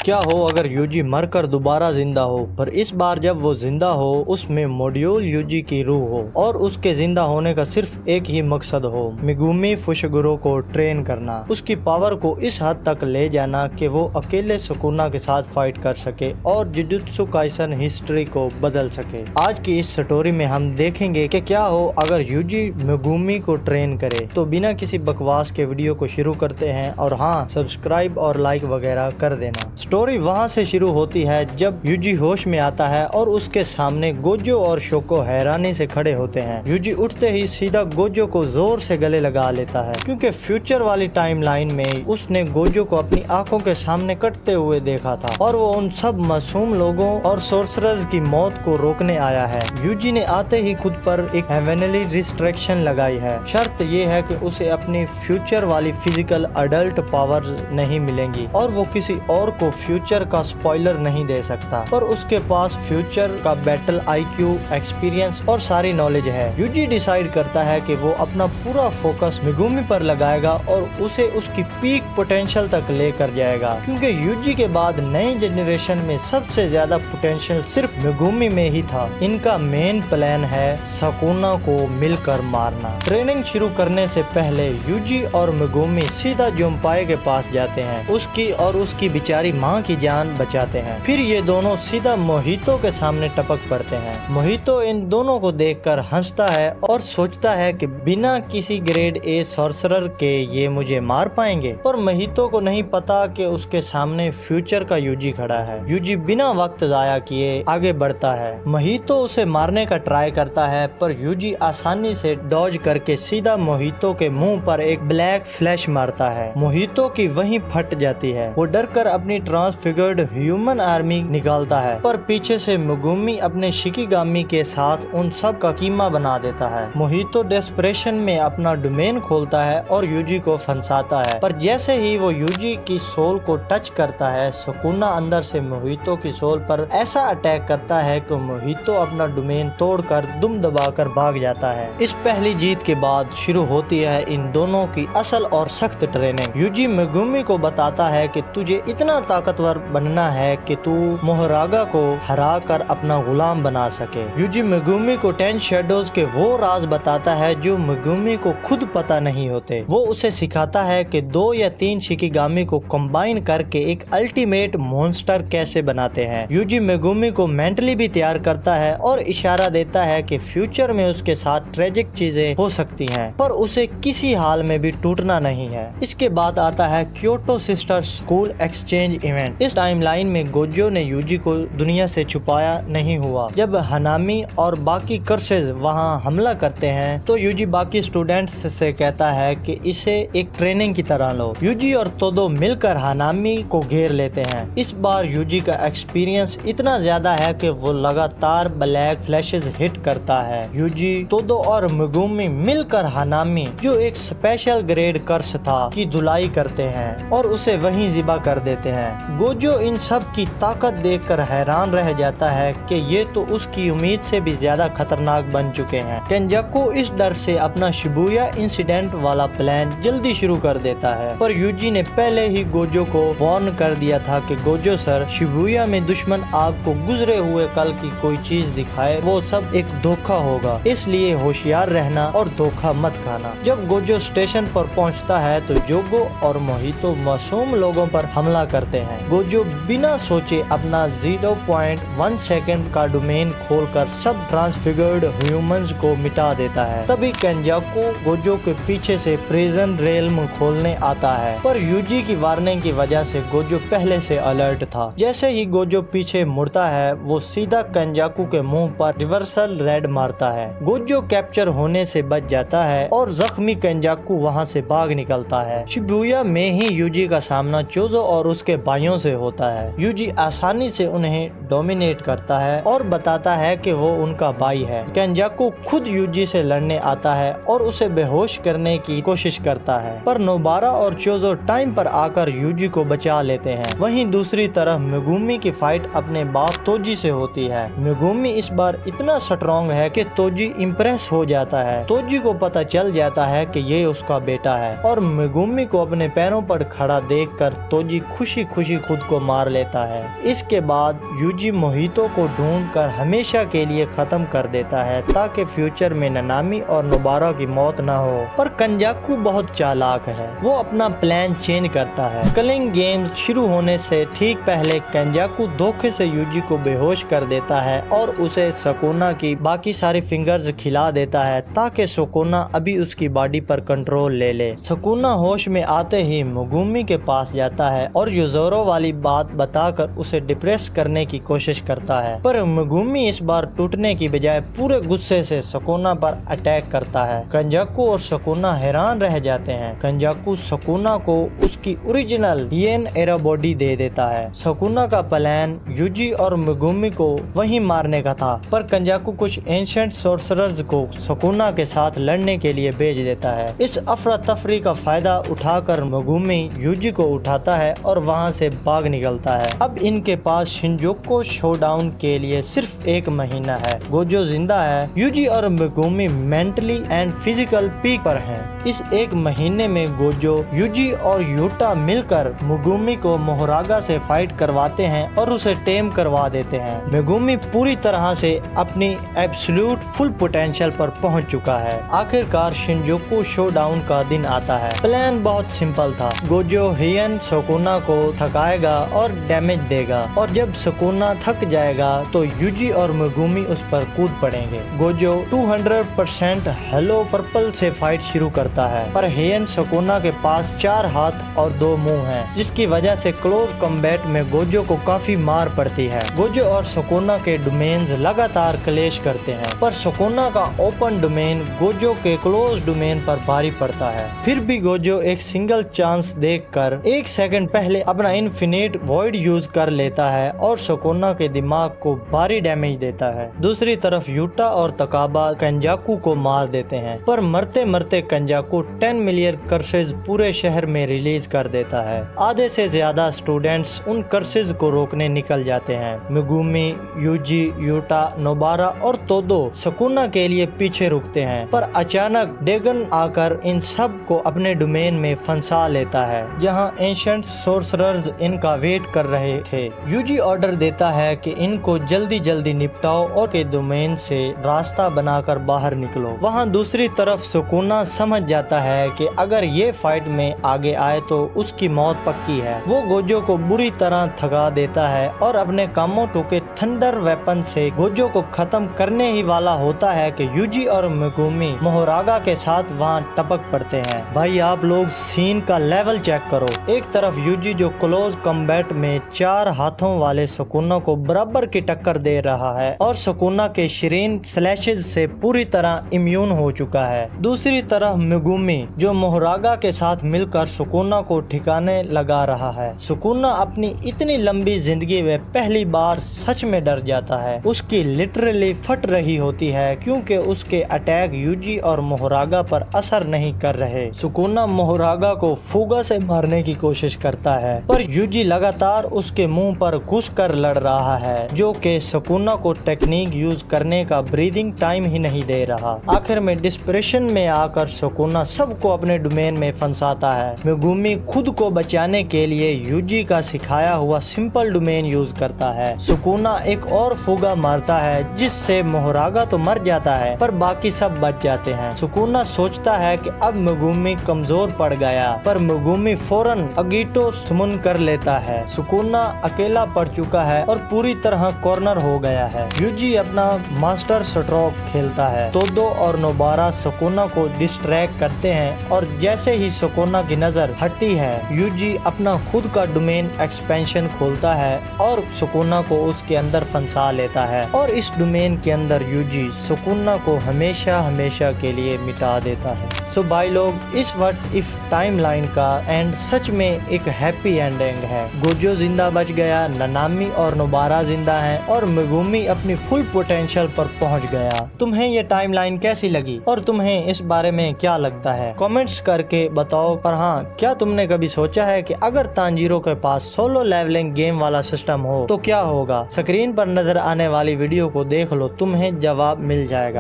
क्या हो अगर यूजी मरकर दोबारा जिंदा हो, पर इस बार जब वो जिंदा हो उसमें मॉड्यूल यूजी की रूह हो और उसके जिंदा होने का सिर्फ एक ही मकसद हो, मेगुमी फुशिगुरो को ट्रेन करना, उसकी पावर को इस हद तक ले जाना कि वो अकेले सुकुना के साथ फाइट कर सके और जुजुत्सु काइसन हिस्ट्री को बदल सके। आज की इस स्टोरी में हम देखेंगे कि क्या हो अगर यूजी मेगुमी को ट्रेन करे। तो बिना किसी बकवास के वीडियो को शुरू करते हैं और हाँ, सब्सक्राइब और लाइक वगैरह कर देना। स्टोरी वहाँ से शुरू होती है जब यूजी होश में आता है और उसके सामने गोजो और शोको हैरानी से खड़े होते हैं। यूजी उठते ही सीधा गोजो को जोर से गले लगा लेता है क्योंकि फ्यूचर वाली टाइमलाइन में उसने गोजो को अपनी आंखों के सामने कटते हुए देखा था और वो उन सब मासूम लोगों और सोर्सरर्स की मौत को रोकने आया है। यूजी ने आते ही खुद पर एक हेवनली रिस्ट्रिक्शन लगाई है। शर्त ये है कि उसे अपनी फ्यूचर वाली फिजिकल अडल्ट पावर नहीं मिलेंगी और वो किसी और को फ्यूचर का स्पॉइलर नहीं दे सकता, पर उसके पास फ्यूचर का बैटल आईक्यू, एक्सपीरियंस और सारी नॉलेज है। यूजी डिसाइड करता है कि वो अपना पूरा फोकस मेगुमी पर लगाएगा और उसे उसकी पीक पोटेंशियल तक लेकर जाएगा क्योंकि यूजी के बाद नई जनरेशन में सबसे ज्यादा पोटेंशियल सिर्फ मेगुमी में ही था। इनका मेन प्लान है सुकुना को मिलकर मारना। ट्रेनिंग शुरू करने से पहले यूजी और मेगुमी सीधा जुनपाई के पास जाते हैं, उसकी और उसकी बेचारी माँ की जान बचाते हैं। फिर ये दोनों सीधा मोहितो के सामने टपक पड़ते हैं। मोहितो इन दोनों को देखकर हंसता है और सोचता है कि बिना किसी ग्रेड ए सॉर्सरर के ये मुझे मार पाएंगे, पर मोहितो को नहीं पता कि उसके सामने फ्यूचर का यूजी खड़ा है। यूजी बिना वक्त जाया किए आगे बढ़ता है। मोहितो उसे मारने का ट्राई करता है पर यूजी आसानी से डॉज करके सीधा मोहितो के मुंह पर एक ब्लैक फ्लैश मारता है। मोहितो की वहीं फट जाती है। वो डर कर अपनी ट्रांसफिगर्ड ह्यूमन आर्मी निकालता है, पर पीछे से मेगुमी अपने शिकिगामी के साथ उन सब का कीमा बना देता है। मोहितो डेस्परेशन में अपना डोमेन खोलता है और यूजी को फंसाता है, पर जैसे ही वो यूजी की सोल को टच करता है, सुकुना अंदर से मोहितो की सोल पर ऐसा अटैक करता है कि मोहितो अपना डोमेन तोड़कर दुम दबाकर भाग जाता है। इस पहली जीत के बाद शुरू होती है इन दोनों की असल और सख्त ट्रेनिंग। यूजी मेगुमी को बताता है कि तुझे इतना ताकतवर बनना है कि तू मोहरागा को हरा कर अपना गुलाम बना सके। यूजी मेगुमी को 10 शैडोज के वो राज बताता है जो मेगुमी को खुद पता नहीं होते। वो उसे सिखाता है कि 2 या 3 शिकिगामी को कंबाइन करके एक अल्टीमेट मॉन्स्टर कैसे बनाते हैं। यूजी मेगुमी को मेंटली भी तैयार करता है और इशारा देता है कि फ्यूचर में उसके साथ ट्रेजिक चीजें हो सकती हैं, पर उसे किसी हाल में भी टूटना नहीं है। इसके बाद आता है Kyoto sister school exchange event. इस टाइमलाइन में गोजो ने यूजी को दुनिया से छुपाया नहीं हुआ। जब हनामी और बाकी कर्सेज वहां हमला करते हैं तो यूजी बाकी स्टूडेंट्स से कहता है कि इसे एक ट्रेनिंग की तरह लो। यूजी और तोदो मिलकर हनामी को घेर लेते हैं। इस बार यूजी का एक्सपीरियंस इतना ज्यादा है कि वो लगातार ब्लैक फ्लैशेस हिट करता है। यूजी, तोदो और मेगुमी मिलकर हनामी, जो एक स्पेशल ग्रेड कर्स था, की धुलाई करते हैं और उसे वहीं जिबा कर देते हैं। गोजो इन सब की ताकत देखकर हैरान रह जाता है कि ये तो उसकी उम्मीद से भी ज्यादा खतरनाक बन चुके हैं। केंजाकू इस डर से अपना शिबुया इंसिडेंट वाला प्लान जल्दी शुरू कर देता है, पर यूजी ने पहले ही गोजो को वार्न कर दिया था कि गोजो सर, शिबुया में दुश्मन आपको गुजरे हुए कल की कोई चीज दिखाए वो सब एक धोखा होगा, इसलिए होशियार रहना और धोखा मत खाना। जब गोजो स्टेशन पर पहुंचता है तो जोगो और मोहितो मासूम लोगों पर हमला करते हैं। गोजो बिना सोचे अपना 0.1 सेकंड का डोमेन खोलकर सब ट्रांसफिगर्ड ह्यूमंस को मिटा देता है। तभी केंजाकू गोजो के पीछे से प्रिजन रेल्म खोलने आता है, पर यूजी की वार्निंग की वजह से गोजो पहले से अलर्ट था। जैसे ही गोजो पीछे मुड़ता है वो सीधा केंजाकू के मुंह पर रिवर्सल रेड मारता है। गोजो कैप्चर होने से बच जाता है और जख्मी केंजाकू वहां से भाग निकलता है। शिबुया में ही यूजी का सामना चोजो और उसके भाइयों से होता है। यूजी आसानी से उन्हें डोमिनेट करता है और बताता है कि वो उनका भाई है। केंजाकू खुद यूजी से लड़ने आता है और उसे बेहोश करने की कोशिश करता है, पर नोबारा और चोजो टाइम पर आकर यूजी को बचा लेते हैं। वहीं दूसरी तरफ मेगुमी की फाइट अपने बाप तोजी से होती है। मेगुमी इस बार इतना स्ट्रॉन्ग है कि तोजी इम्प्रेस हो जाता है। तोजी को पता चल जाता है कि ये उसका बेटा है और मेगुमी को अपने पैरों पर खड़ा देखकर तोजी खुशी खुशी खुद को मार लेता है। इसके बाद यूजी मोहितो को ढूंढकर हमेशा के लिए खत्म कर देता है ताकि फ्यूचर में ननामी और नोबारा की मौत न हो। पर कंजाकू बहुत चालाक है, वो अपना प्लान चेंज करता है। कलिंग गेम्स शुरू होने से ठीक पहले कंजाकू धोखे से यूजी को बेहोश कर देता है और उसे सुकुना की बाकी सारी फिंगर्स खिला देता है ताकि सुकुना अभी उसकी बॉडी पर कंट्रोल ले ले। सुकुना होश में आते ही मेगुमी के पास जाता है और युजोरो वाली बात बताकर उसे डिप्रेस करने की कोशिश करता है, पर मेगुमी इस बार टूटने की बजाय पूरे गुस्से से सुकुना पर अटैक करता है। कंजाकू और सुकुना हैरान रह जाते हैं। कंजाकू सुकुना को उसकी ओरिजिनल हिएन एरा बॉडी दे देता है। सुकुना का प्लान यूजी और मेगुमी को वहीं मारने का था, पर कंजाकू कुछ एंशिएंट सोर्सरर्स को सुकुना के साथ लड़ने के लिए भेज देता है। इस अफरा तफरी का फायदा उठाकर मेगुमी यूजी को उठाता है और वहां से भाग निकलता है। अब इनके पास शिनजुको शोडाउन के लिए सिर्फ 1 महीना है। गोजो जिंदा है। यूजी और Megumi mentally and physical peak पर हैं। इस 1 महीने में गोजो, यूजी और यूटा मिलकर मेगुमी को मोहरागा से फाइट करवाते हैं और उसे टेम करवा देते हैं। मेगुमी पूरी तरह से अपनी एब्सोल्यूट फुल पोटेंशियल पर पहुंच चुका है। आखिरकार शिनजुको शोडाउन का दिन आता है। प्लान बहुत सिंपल था। गोजो हिएन सुकुना को थकाएगा और डैमेज देगा, और जब सुकुना थक जाएगा तो यूजी और मेगुमी उस पर कूद पड़ेंगे। गोजो 200% हेलो पर्पल से फाइट शुरू करता है, पर हिएन सुकुना के पास 4 हाथ और 2 मुंह हैं, जिसकी वजह से क्लोज कॉम्बैट में गोजो को काफी मार पड़ती है। गोजो और सुकुना के डोमेन्स लगातार क्लेश करते हैं, पर सुकुना का ओपन डोमेन गोजो के क्लोज डोमेन पर भारी पड़ता है। फिर भी गोजो एक सिंगल चांस देखकर 1 सेकंड पहले अपना इन्फिनिट वॉइड यूज कर लेता है और सुकुना के दिमाग को भारी डैमेज देता है। दूसरी तरफ यूटा और तकाबा कंजाकू को मार देते हैं, पर मरते मरते कंजाकू 10 मिलियन कर्सेज पूरे शहर में रिलीज कर देता है। आधे से ज्यादा स्टूडेंट्स उन कर्सेज को रोकने निकल जाते हैं। मेगुमी, यूजी, यूटा, नोबारा और तोदो सुकुना के लिए पीछे रुकते हैं, पर अचानक डेगन आकर इन सब को अपने डोमेन में फंसा लेता है, जहां एंशिएंट सोर्सरर्स इनका वेट कर रहे थे। यूजी ऑर्डर देता है कि इनको जल्दी जल्दी निपटाओ और के डोमेन से रास्ता बनाकर बाहर निकलो। वहां दूसरी तरफ सुकुना समझ जाता है कि अगर ये फाइट में आगे आए तो उसकी मौत पक्की है। वो गोजो को बुरी तरह थका देता है और अपने कामोटो के थंडर वेपन से गोजो को खत्म करने ही वाला होता है कि यूजी और मेगुमी मोहरागा के साथ वहां टपक पड़ते हैं। भाई आप लोग सीन का लेवल चेक करो। एक तरफ यूजी जो क्लोज कॉम्बैट में 4 हाथों वाले सुकुना को बराबर की टक्कर दे रहा है और सुकुना के शरीर स्लैशेस से पूरी तरह इम्यून हो चुका है। दूसरी तरफ मेगुमी जो मोहरागा के साथ मिलकर सुकुना को ठिकाने लगा रहा है। सुकुना अपनी इतनी लंबी जिंदगी में पहली बार सच में डर जाता है। उसकी लिटरली फट रही होती है क्योंकि उसके अटैक यूजी और मोहरागा पर असर नहीं कर रहे। सुकुना मोहरागा को फुगा से मारने की कोशिश करता है, पर यूजी लगातार उसके मुंह पर घुस कर लड़ रहा है, जो कि सुकुना को टेक्निक यूज करने का ब्रीदिंग टाइम ही नहीं दे रहा। आखिर में डिस्प्रेशन में आकर सुकुना सबको अपने डोमेन में फंसाता है। मेगुमी खुद को बचाने के लिए यूजी का सिखाया हुआ सिंपल डोमेन यूज करता है। सुकुना एक और फुगा मारता है जिससे मोहरागा तो मर जाता है, पर बाकी सब बच जाते हैं। सुकुना सोचता है कि अब मेगुमी कमजोर पड़ गया, पर मेगुमी फौरन अगीटो सुमन कर लेता है। सुकुना अकेला पड़ चुका है और पूरी तरह कॉर्नर हो गया है। यूजी अपना मास्टर स्ट्रोक खेलता है। तोदो और नोबारा सुकुना को डिस्ट्रैक्ट करते हैं और जैसे ही सुकुना की नजर हटती है, यूजी अपना खुद का डोमेन एक्सपेंशन खोलता है और सुकुना को उसके अंदर फंसा लेता है, और इस डोमेन के अंदर यूजी सुकुना को हमेशा हमेशा के लिए मिटा देता है। सो भाई लोग, इस व्हाट इफ टाइमलाइन का एंड सच में एक हैप्पी एंडिंग है। गोजो जिंदा बच गया, ननामी और नोबारा जिंदा हैं और मेगुमी अपनी फुल पोटेंशियल पर पहुंच गया। तुम्हें ये टाइमलाइन कैसी लगी और तुम्हें इस बारे में क्या लगता है? कमेंट्स करके बताओ। पर हाँ, क्या तुमने कभी सोचा है कि अगर तांजीरो के पास सोलो लेवलिंग गेम वाला सिस्टम हो तो क्या होगा? स्क्रीन पर नजर आने वाली वीडियो को देख लो, तुम्हें जवाब मिल जाएगा।